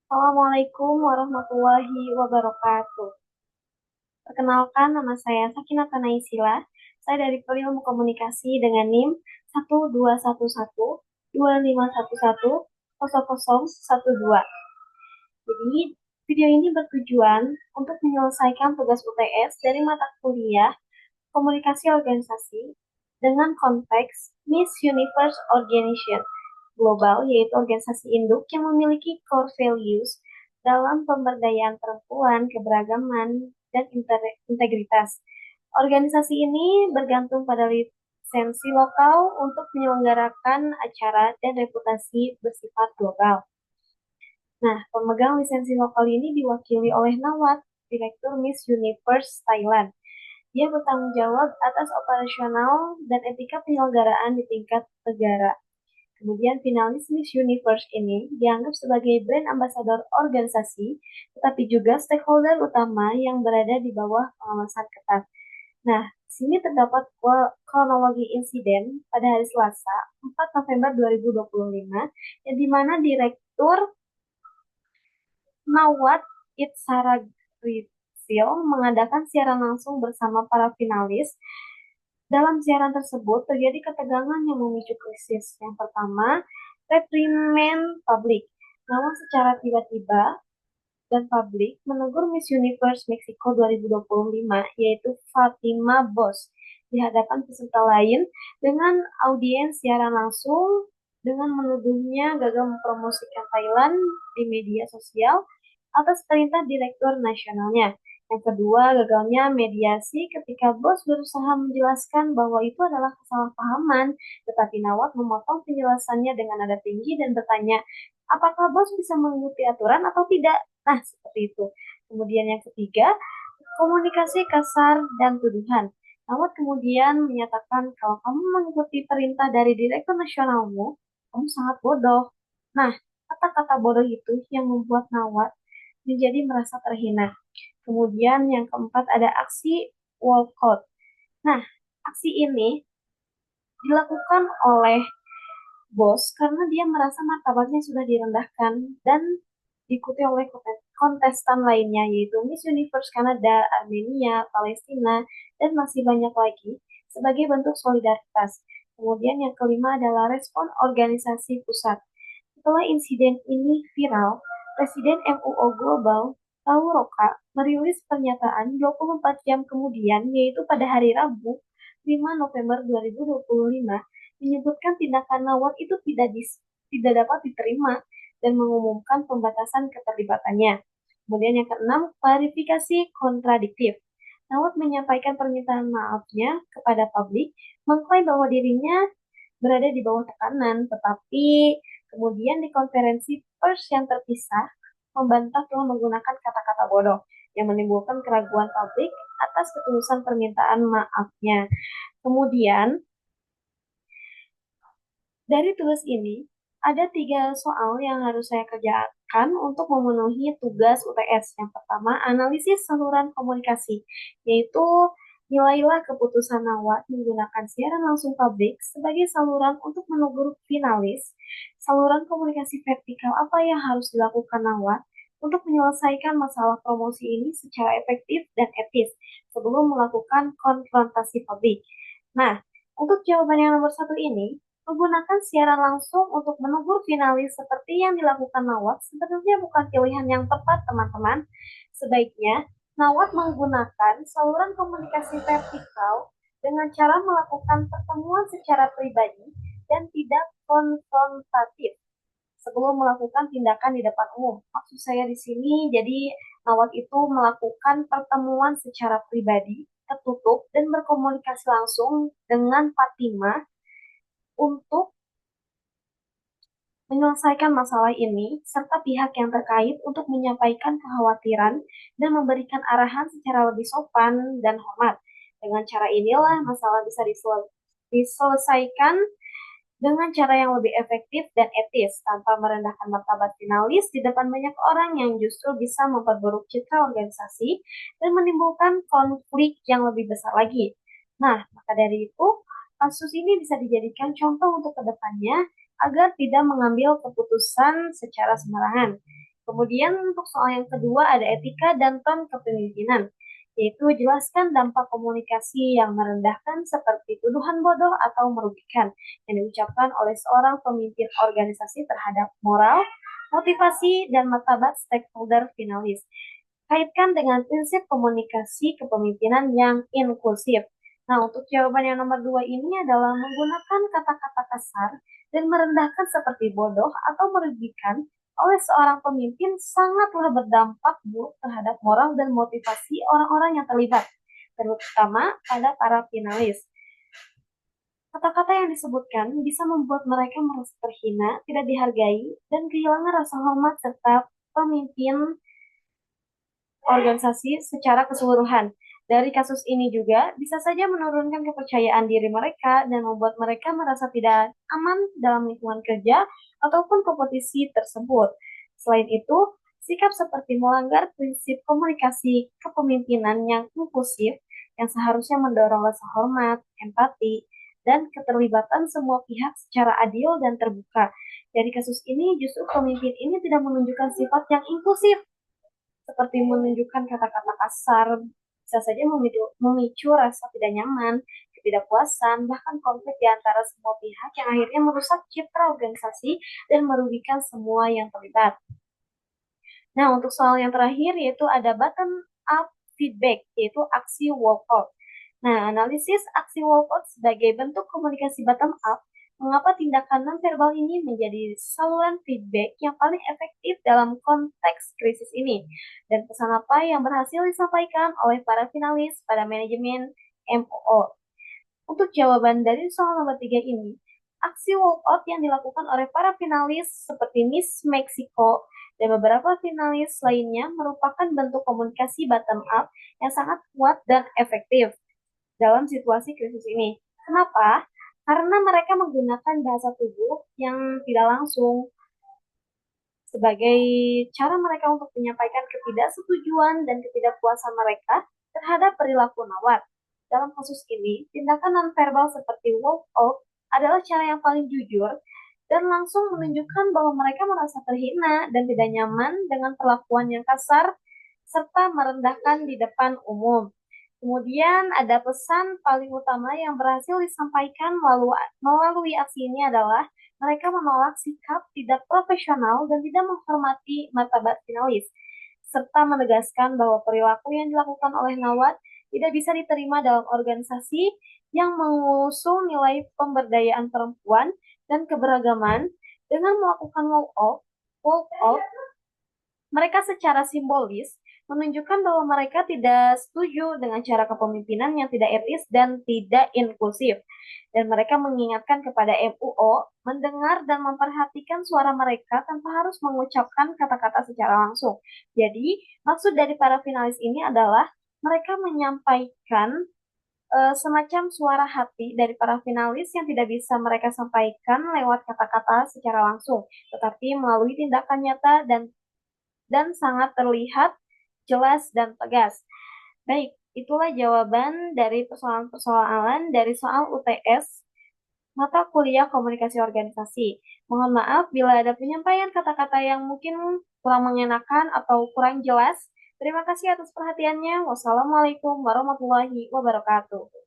Assalamualaikum warahmatullahi wabarakatuh. Perkenalkan, nama saya Sakinata Naisila. Saya dari Ilmu Komunikasi dengan NIM 1211251100012. Jadi, video ini bertujuan untuk menyelesaikan tugas UTS dari mata kuliah Komunikasi Organisasi dengan konteks Miss Universe Organization global, yaitu organisasi induk yang memiliki core values dalam pemberdayaan perempuan, keberagaman, dan integritas. Organisasi ini bergantung pada lisensi lokal untuk menyelenggarakan acara dan reputasi bersifat global. Nah, pemegang lisensi lokal ini diwakili oleh Nawat, Direktur Miss Universe Thailand. Dia bertanggung jawab atas operasional dan etika penyelenggaraan di tingkat negara. Kemudian finalis Miss Universe ini dianggap sebagai brand ambassador organisasi, tetapi juga stakeholder utama yang berada di bawah pengawasan ketat. Nah, di sini terdapat kronologi insiden pada hari Selasa, 4 November 2025, yang di mana Direktur Nawat Itzaragrisil mengadakan siaran langsung bersama para finalis. Dalam siaran tersebut terjadi ketegangan yang memicu krisis. Yang pertama, reprimen publik. Namun secara tiba-tiba dan publik menegur Miss Universe Meksiko 2025, yaitu Fatima Bosch, di hadapan peserta lain dengan audiens siaran langsung dengan menuduhnya gagal mempromosikan Thailand di media sosial atas perintah direktur nasionalnya. Yang kedua, gagalnya mediasi ketika bos berusaha menjelaskan bahwa itu adalah kesalahpahaman, tetapi Nawat memotong penjelasannya dengan nada tinggi dan bertanya, apakah bos bisa mengikuti aturan atau tidak? Nah, seperti itu. Kemudian yang ketiga, komunikasi kasar dan tuduhan. Nawat kemudian menyatakan kalau kamu mengikuti perintah dari direktur nasionalmu, kamu sangat bodoh. Nah, kata-kata bodoh itu yang membuat Nawat menjadi merasa terhina. Kemudian yang keempat ada aksi walkout. Nah, aksi ini dilakukan oleh bos karena dia merasa martabatnya sudah direndahkan dan diikuti oleh kontestan lainnya yaitu Miss Universe Kanada, Armenia, Palestina, dan masih banyak lagi sebagai bentuk solidaritas. Kemudian yang kelima adalah respon organisasi pusat. Setelah insiden ini viral, Presiden MUO Global, Tau Roka, merilis pernyataan 24 jam kemudian, yaitu pada hari Rabu, 5 November 2025, menyebutkan tindakan Nawat itu tidak dapat diterima dan mengumumkan pembatasan keterlibatannya. Kemudian yang keenam, klarifikasi kontradiktif. Nawat menyampaikan permintaan maafnya kepada publik, mengklaim bahwa dirinya berada di bawah tekanan, tetapi kemudian di konferensi pers yang terpisah, membantah telah menggunakan kata-kata bodoh yang menimbulkan keraguan publik atas ketulusan permintaan maafnya. Kemudian, dari tugas ini, ada 3 soal yang harus saya kerjakan untuk memenuhi tugas UTS. Yang pertama, analisis saluran komunikasi, yaitu nilailah keputusan Nawat menggunakan siaran langsung publik sebagai saluran untuk menegur finalis. Saluran komunikasi vertikal apa yang harus dilakukan Nawat untuk menyelesaikan masalah promosi ini secara efektif dan etis sebelum melakukan konfrontasi publik. Nah, untuk jawaban yang nomor satu ini, menggunakan siaran langsung untuk menegur finalis seperti yang dilakukan Nawat sebenarnya bukan pilihan yang tepat, teman-teman. Sebaiknya, Nawat menggunakan saluran komunikasi vertikal dengan cara melakukan pertemuan secara pribadi dan tidak konfrontatif sebelum melakukan tindakan di depan umum. Maksud saya di sini, jadi Nawat itu melakukan pertemuan secara pribadi, tertutup, dan berkomunikasi langsung dengan Fatima untuk menyelesaikan masalah ini, serta pihak yang terkait untuk menyampaikan kekhawatiran dan memberikan arahan secara lebih sopan dan hormat. Dengan cara inilah masalah bisa diselesaikan dengan cara yang lebih efektif dan etis, tanpa merendahkan martabat finalis di depan banyak orang yang justru bisa memperburuk citra organisasi dan menimbulkan konflik yang lebih besar lagi. Nah, maka dari itu, kasus ini bisa dijadikan contoh untuk kedepannya agar tidak mengambil keputusan secara sembarangan. Kemudian untuk soal yang kedua ada etika dan ton kepemimpinan, yaitu jelaskan dampak komunikasi yang merendahkan seperti tuduhan bodoh atau merugikan yang diucapkan oleh seorang pemimpin organisasi terhadap moral, motivasi, dan martabat stakeholder finalis. Kaitkan dengan prinsip komunikasi kepemimpinan yang inklusif. Nah, untuk jawaban yang nomor dua ini adalah menggunakan kata-kata kasar dan merendahkan seperti bodoh atau merugikan oleh seorang pemimpin sangatlah berdampak buruk terhadap moral dan motivasi orang-orang yang terlibat, terutama pada para finalis. Kata-kata yang disebutkan bisa membuat mereka merasa terhina, tidak dihargai, dan kehilangan rasa hormat serta pemimpin organisasi secara keseluruhan. Dari kasus ini juga bisa saja menurunkan kepercayaan diri mereka dan membuat mereka merasa tidak aman dalam lingkungan kerja ataupun kompetisi tersebut. Selain itu, sikap seperti melanggar prinsip komunikasi kepemimpinan yang inklusif yang seharusnya mendorong rasa hormat, empati, dan keterlibatan semua pihak secara adil dan terbuka. Dari kasus ini, justru pemimpin ini tidak menunjukkan sifat yang inklusif, seperti menunjukkan kata-kata kasar, bisa saja memicu rasa tidak nyaman, ketidakpuasan, bahkan konflik di antara semua pihak yang akhirnya merusak citra organisasi dan merugikan semua yang terlibat. Nah, untuk soal yang terakhir yaitu ada bottom up feedback, yaitu aksi walkout. Nah, analisis aksi walkout sebagai bentuk komunikasi bottom up, mengapa tindakan nonverbal ini menjadi saluran feedback yang paling efektif dalam konteks krisis ini, dan pesan apa yang berhasil disampaikan oleh para finalis pada manajemen MOO. Untuk jawaban dari soal nomor 3 ini, aksi walkout yang dilakukan oleh para finalis seperti Miss Mexico dan beberapa finalis lainnya merupakan bentuk komunikasi bottom up yang sangat kuat dan efektif dalam situasi krisis ini. Kenapa? Karena mereka menggunakan bahasa tubuh yang tidak langsung sebagai cara mereka untuk menyampaikan ketidaksetujuan dan ketidakpuasan mereka terhadap perilaku Nawat. Dalam kasus ini, tindakan nonverbal seperti walk out adalah cara yang paling jujur dan langsung menunjukkan bahwa mereka merasa terhina dan tidak nyaman dengan perlakuan yang kasar serta merendahkan di depan umum. Kemudian ada pesan paling utama yang berhasil disampaikan melalui aksi ini adalah mereka menolak sikap tidak profesional dan tidak menghormati martabat finalis, serta menegaskan bahwa perilaku yang dilakukan oleh Nawat tidak bisa diterima dalam organisasi yang mengusung nilai pemberdayaan perempuan dan keberagaman. Dengan melakukan walk out, mereka secara simbolis menunjukkan bahwa mereka tidak setuju dengan cara kepemimpinan yang tidak etis dan tidak inklusif. Dan mereka mengingatkan kepada MUO mendengar dan memperhatikan suara mereka tanpa harus mengucapkan kata-kata secara langsung. Jadi, maksud dari para finalis ini adalah mereka menyampaikan semacam suara hati dari para finalis yang tidak bisa mereka sampaikan lewat kata-kata secara langsung, tetapi melalui tindakan nyata dan sangat terlihat jelas dan tegas. Baik, itulah jawaban dari persoalan-persoalan dari soal UTS mata kuliah komunikasi organisasi. Mohon maaf bila ada penyampaian kata-kata yang mungkin kurang mengenakan atau kurang jelas. Terima kasih atas perhatiannya. Wassalamualaikum warahmatullahi wabarakatuh.